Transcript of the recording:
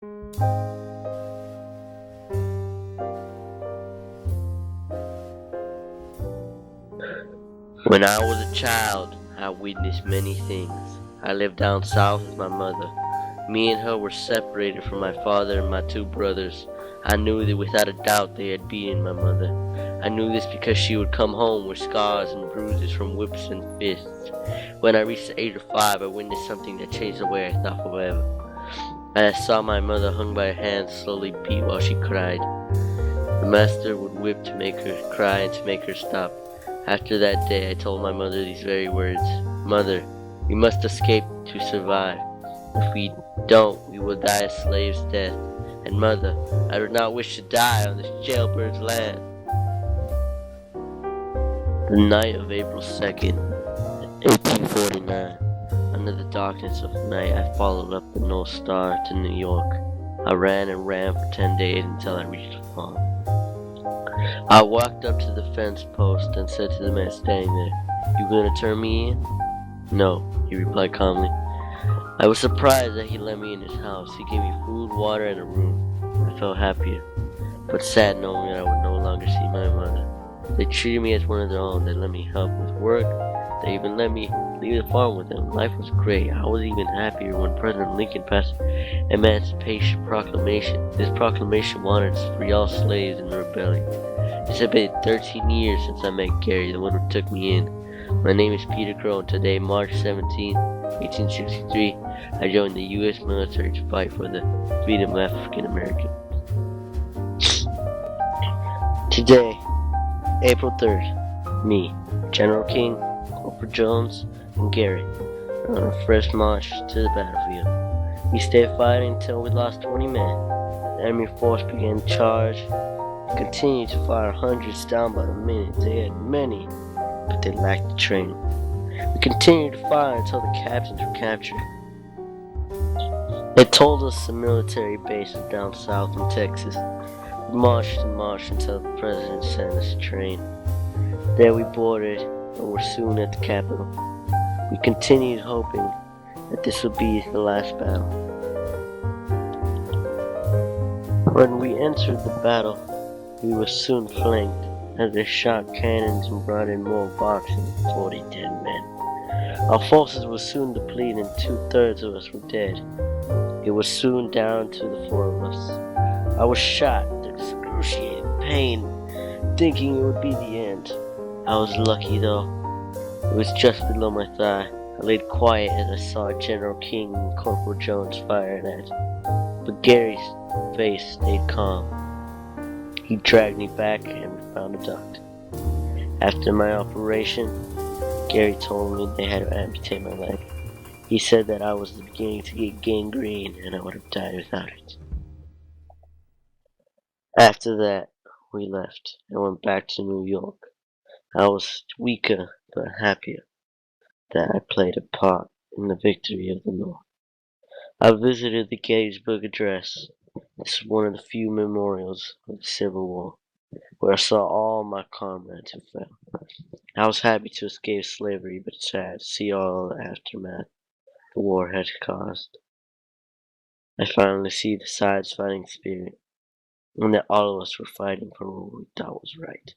When I was a child, I witnessed many things. I lived down south with my mother. Me and her were separated from my father and my two brothers. I knew that without a doubt they had beaten my mother. I knew this because she would come home with scars and bruises from whips and fists. When I reached the age of 5, I witnessed something that changed the way I thought forever. I saw my mother hung by her hands, slowly beat while she cried. The master would whip to make her cry and to make her stop. After that day, I told my mother these very words. Mother, we must escape to survive. If we don't, we will die a slave's death. And mother, I do not wish to die on this jailbird's land. The night of April 2nd, 1849. Under the darkness of night, I followed up the North Star to New York. I ran and ran for 10 days until I reached the farm. I walked up to the fence post and said to the man standing there, "You gonna turn me in?" "No," he replied calmly. I was surprised that he let me in his house. He gave me food, water, and a room. I felt happier, but sad knowing that I would no longer see my mother. They treated me as one of their own. They let me help with work. They even let me leave the farm with them. Life was great. I was even happier when President Lincoln passed Emancipation Proclamation. This proclamation wanted to free all slaves in the rebellion. It had been 13 years since I met Gary, the one who took me in. My name is Peter Croe, and today, March 17, 1863, I joined the U.S. military to fight for the freedom of African Americans. Today, April 3rd, me, General King, Corporal Jones, and Gary are on our first march to the battlefield. We stayed fighting until we lost 20 men. The enemy force began to charge. They continued to fire hundreds down by the minute. They had many, but they lacked the training. We continued to fire until the captains were captured. They told us the military base was down south in Texas. We marched and marched until the president sent us a train. There we boarded and were soon at the capital. We continued hoping that this would be the last battle. When we entered the battle, we were soon flanked as they shot cannons and brought in more boxes and 40 dead men. Our forces were soon depleted and 2/3 of us were dead. It was soon down to the 4 of us. I was shot with excruciating pain, thinking it would be the end. I was lucky though. It was just below my thigh. I laid quiet as I saw General King and Corporal Jones firing at. But Gary's face stayed calm. He dragged me back and we found a doctor. After my operation, Gary told me they had to amputate my leg. He said that I was beginning to get gangrene and I would have died without it. After that, we left and went back to New York. I was weaker but happier that I played a part in the victory of the North. I visited the Gettysburg Address. This is one of the few memorials of the Civil War, where I saw all my comrades who fell. I was happy to escape slavery, but sad to see all the aftermath the war had caused. I finally see the sides fighting spirit, and that all of us were fighting for what we thought was right.